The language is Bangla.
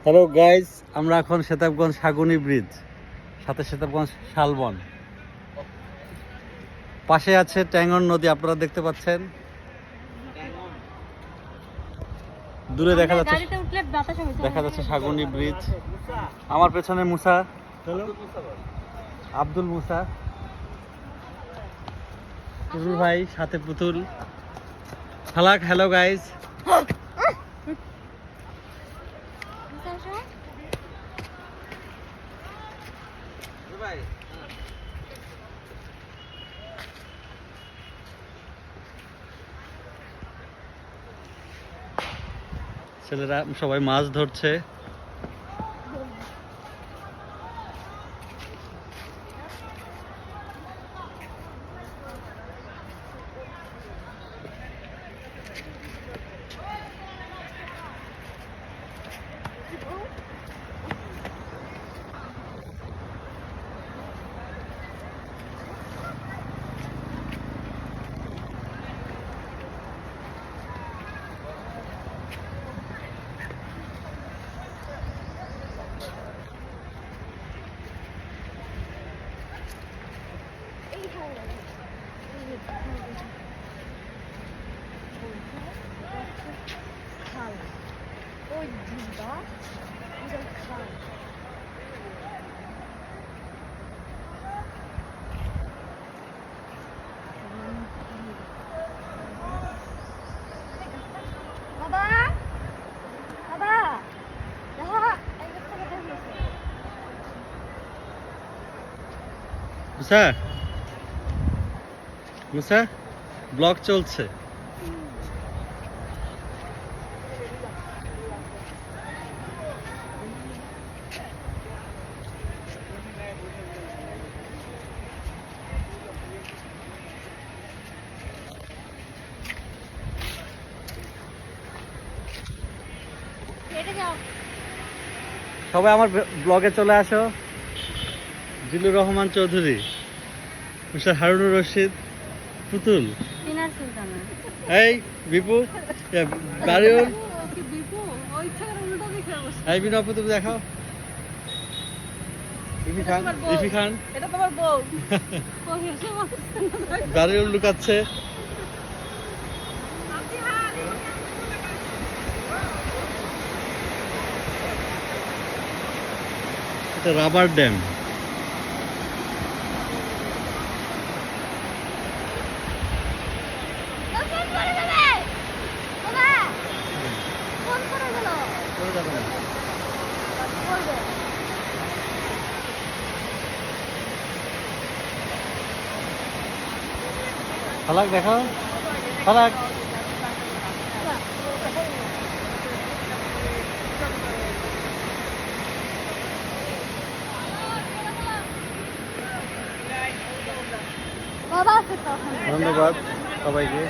হ্যালো গাইজ, আমরা এখন সেতাবগঞ্জ সাগুনি ব্রিজ, সাথে সেতাবগঞ্জ শালবন, পাশে আছে ট্যাঙ্গন নদী আপনারা দেখতে পাচ্ছেন। দূরে দেখা যাচ্ছে সাগুনি ব্রিজ। আমার পেছনে মুসা, আব্দুল মুসা, পুতুল ভাই, সাথে পুতুল ফালাক। হ্যালো গাইজ, ছেলেরা সবাই মাছ ধরছে। মুসা, মুসা, ব্লগ চলছে। সবাই আমার ব্লগে চলে আসো। জিলুর রহমান চৌধুরী, মিস্টার হারুনুর রশিদ, পুতুল, এই বিপু, বারিউল, এই বিনা পুতুল দেখাও। ইফি খান, বারিউল লুকাচ্ছে। এটা রাবার ড্যাম। ফালাক দেখো, ফালাক। ধন্যবাদ সবাইকে।